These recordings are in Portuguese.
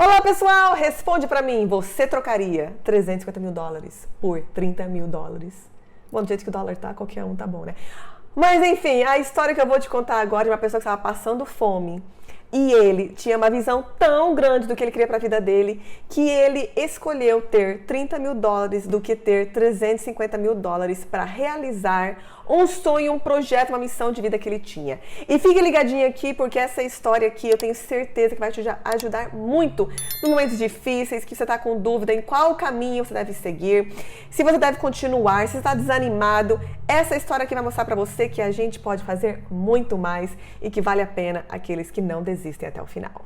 Olá pessoal, responde pra mim, você trocaria 350 mil dólares por 30 mil dólares? Bom, do jeito que o dólar tá, qualquer um tá bom, né? Mas enfim, a história que eu vou te contar agora é de uma pessoa que estava passando fome. E ele tinha uma visão tão grande do que ele queria para a vida dele, que ele escolheu ter 30 mil dólares do que ter 350 mil dólares para realizar um sonho, um projeto, uma missão de vida que ele tinha. E fique ligadinho aqui, porque essa história aqui eu tenho certeza que vai te ajudar muito nos momentos difíceis, que você está com dúvida em qual caminho você deve seguir, se você deve continuar, se você está desanimado. Essa história aqui vai mostrar para você que a gente pode fazer muito mais e que vale a pena aqueles que não desistem até o final.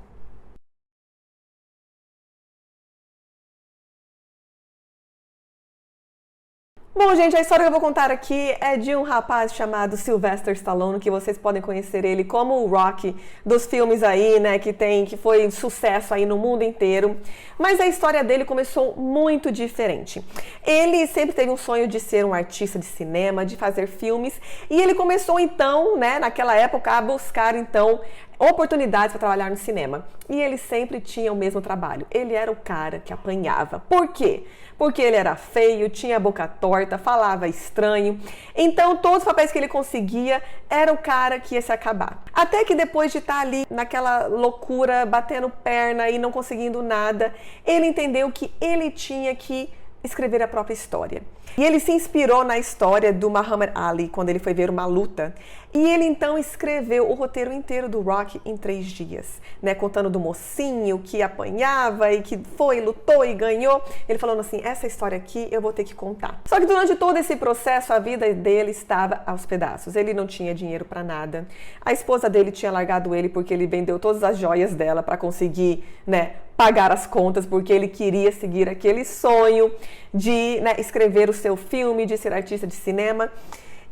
Bom, gente, a história que eu vou contar aqui é de um rapaz chamado Sylvester Stallone, que vocês podem conhecer ele como o Rocky dos filmes aí, né, que foi sucesso aí no mundo inteiro. Mas a história dele começou muito diferente. Ele sempre teve um sonho de ser um artista de cinema, de fazer filmes, e ele começou então, né, naquela época, a buscar então oportunidades para trabalhar no cinema. E ele sempre tinha o mesmo trabalho. Ele era o cara que apanhava. Por quê? Porque ele era feio, tinha a boca torta, falava estranho. Então, todos os papéis que ele conseguia, era o cara que ia se acabar. Até que depois de estar ali naquela loucura, batendo perna e não conseguindo nada, ele entendeu que ele tinha que escrever a própria história. E ele se inspirou na história do Muhammad Ali, quando ele foi ver uma luta. E ele então escreveu o roteiro inteiro do Rocky em 3 dias, né? Contando do mocinho que apanhava e que foi, lutou e ganhou. Ele falando assim, essa história aqui eu vou ter que contar. Só que durante todo esse processo, a vida dele estava aos pedaços. Ele não tinha dinheiro para nada. A esposa dele tinha largado ele porque ele vendeu todas as joias dela para conseguir, né, pagar as contas, porque ele queria seguir aquele sonho de, né, escrever o seu filme, de ser artista de cinema.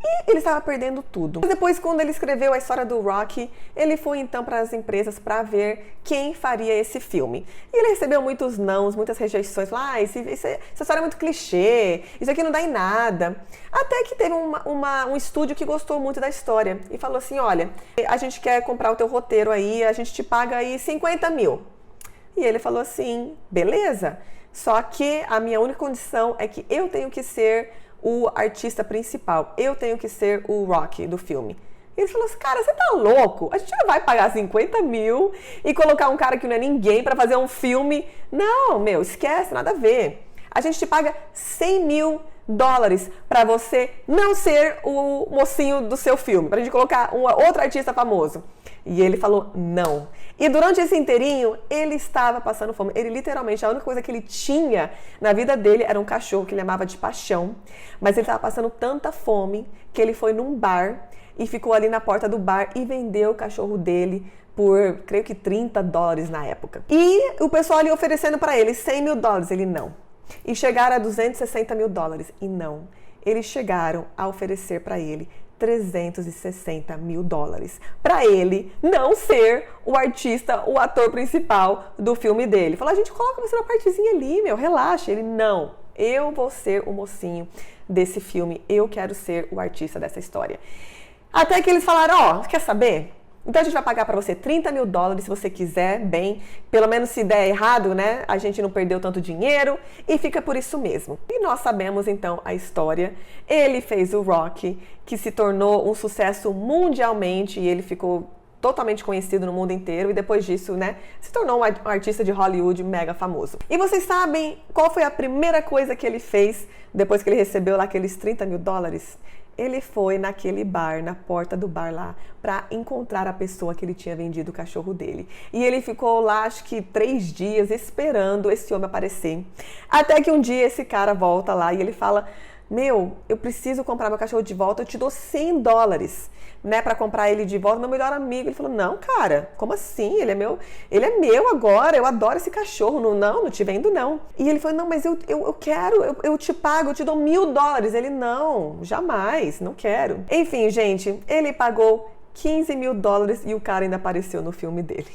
E ele estava perdendo tudo. Depois, quando ele escreveu a história do Rocky, ele foi então para as empresas para ver quem faria esse filme. E ele recebeu muitos nãos, muitas rejeições. Falou, essa história é muito clichê, isso aqui não dá em nada. Até que teve um estúdio que gostou muito da história e falou assim, olha, a gente quer comprar o teu roteiro aí, a gente te paga aí 50 mil. E ele falou assim, beleza, só que a minha única condição é que eu tenho que ser o artista principal, eu tenho que ser o Rocky do filme. E ele falou assim, cara, você tá louco? A gente não vai pagar 50 mil e colocar um cara que não é ninguém pra fazer um filme. Não, meu, esquece, nada a ver. A gente te paga 100 mil dólares pra você não ser o mocinho do seu filme, pra gente colocar um outro artista famoso. E ele falou não. E durante esse inteirinho, ele estava passando fome. Ele literalmente, a única coisa que ele tinha na vida dele era um cachorro que ele amava de paixão. Mas ele estava passando tanta fome que ele foi num bar e ficou ali na porta do bar e vendeu o cachorro dele por, creio que 30 dólares na época. E o pessoal ali oferecendo para ele 100 mil dólares, ele não. E chegaram a 260 mil dólares, e não. Eles chegaram a oferecer para ele 360 mil dólares, para ele não ser o artista, o ator principal do filme dele. Falou, a gente coloca você na partezinha ali, meu, relaxa. Ele, não, eu vou ser o mocinho desse filme, eu quero ser o artista dessa história. Até que eles falaram, ó, quer saber? Então a gente vai pagar para você 30 mil dólares se você quiser, bem, pelo menos se der errado, né? A gente não perdeu tanto dinheiro e fica por isso mesmo. E nós sabemos então a história. Ele fez o Rocky, que se tornou um sucesso mundialmente e ele ficou totalmente conhecido no mundo inteiro e depois disso, né, se tornou um artista de Hollywood mega famoso. E vocês sabem qual foi a primeira coisa que ele fez depois que ele recebeu lá aqueles 30 mil dólares? Ele foi naquele bar, na porta do bar lá, para encontrar a pessoa que ele tinha vendido o cachorro dele. E ele ficou lá, acho que 3 dias, esperando esse homem aparecer. Até que um dia esse cara volta lá e ele fala, meu, eu preciso comprar meu cachorro de volta, eu te dou 100 dólares, né, para comprar ele de volta, meu melhor amigo. Ele falou, não, cara, como assim? Ele é meu agora, eu adoro esse cachorro, não te vendo não. E ele falou, não, mas eu quero, eu te pago, eu te dou 1.000 dólares. Ele, não, jamais, não quero. Enfim, gente, ele pagou 15 mil dólares e o cara ainda apareceu no filme dele.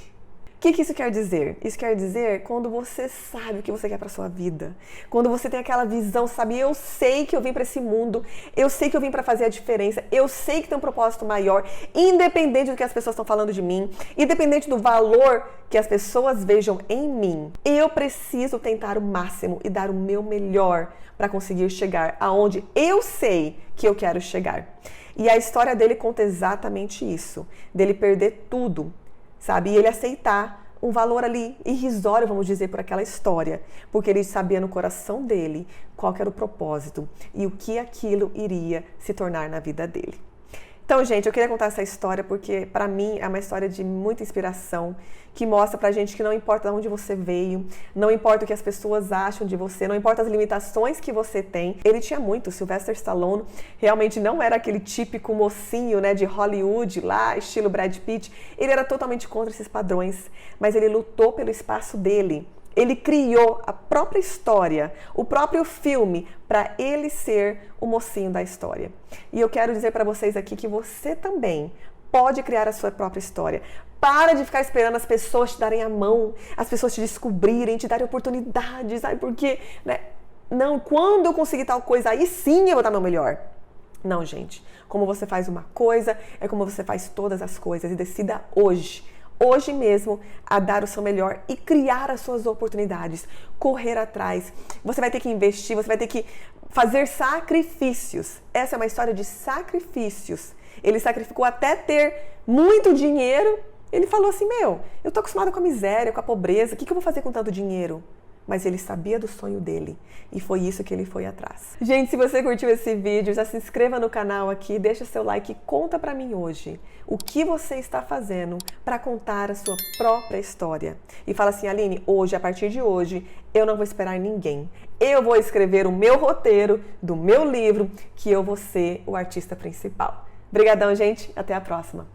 O que isso quer dizer? Isso quer dizer quando você sabe o que você quer para sua vida. Quando você tem aquela visão, sabe? Eu sei que eu vim para esse mundo, eu sei que eu vim para fazer a diferença, eu sei que tem um propósito maior, independente do que as pessoas estão falando de mim, independente do valor que as pessoas vejam em mim. Eu preciso tentar o máximo e dar o meu melhor para conseguir chegar aonde eu sei que eu quero chegar. E a história dele conta exatamente isso, dele perder tudo, sabe? E ele aceitar um valor ali irrisório, vamos dizer, por aquela história, porque ele sabia no coração dele qual que era o propósito e o que aquilo iria se tornar na vida dele. Então, gente, eu queria contar essa história porque, para mim, é uma história de muita inspiração, que mostra pra gente que não importa de onde você veio, não importa o que as pessoas acham de você, não importa as limitações que você tem. Ele tinha muito, o Sylvester Stallone realmente não era aquele típico mocinho, né, de Hollywood lá, estilo Brad Pitt. Ele era totalmente contra esses padrões, mas ele lutou pelo espaço dele. Ele criou a própria história, o próprio filme, para ele ser o mocinho da história. E eu quero dizer para vocês aqui que você também pode criar a sua própria história. Para de ficar esperando as pessoas te darem a mão, as pessoas te descobrirem, te darem oportunidades, sabe? Porque, né? Não, quando eu conseguir tal coisa, aí sim eu vou dar meu melhor. Não, gente. Como você faz uma coisa, é como você faz todas as coisas. E decida hoje mesmo, a dar o seu melhor e criar as suas oportunidades, correr atrás. Você vai ter que investir, você vai ter que fazer sacrifícios. Essa é uma história de sacrifícios. Ele sacrificou até ter muito dinheiro. Ele falou assim, eu tô acostumado com a miséria, com a pobreza, o que eu vou fazer com tanto dinheiro? Mas ele sabia do sonho dele e foi isso que ele foi atrás. Gente, se você curtiu esse vídeo, já se inscreva no canal aqui, deixa seu like e conta pra mim hoje o que você está fazendo para contar a sua própria história. E fala assim, Aline, hoje, a partir de hoje, eu não vou esperar ninguém. Eu vou escrever o meu roteiro do meu livro, que eu vou ser o artista principal. Obrigadão, gente. Até a próxima.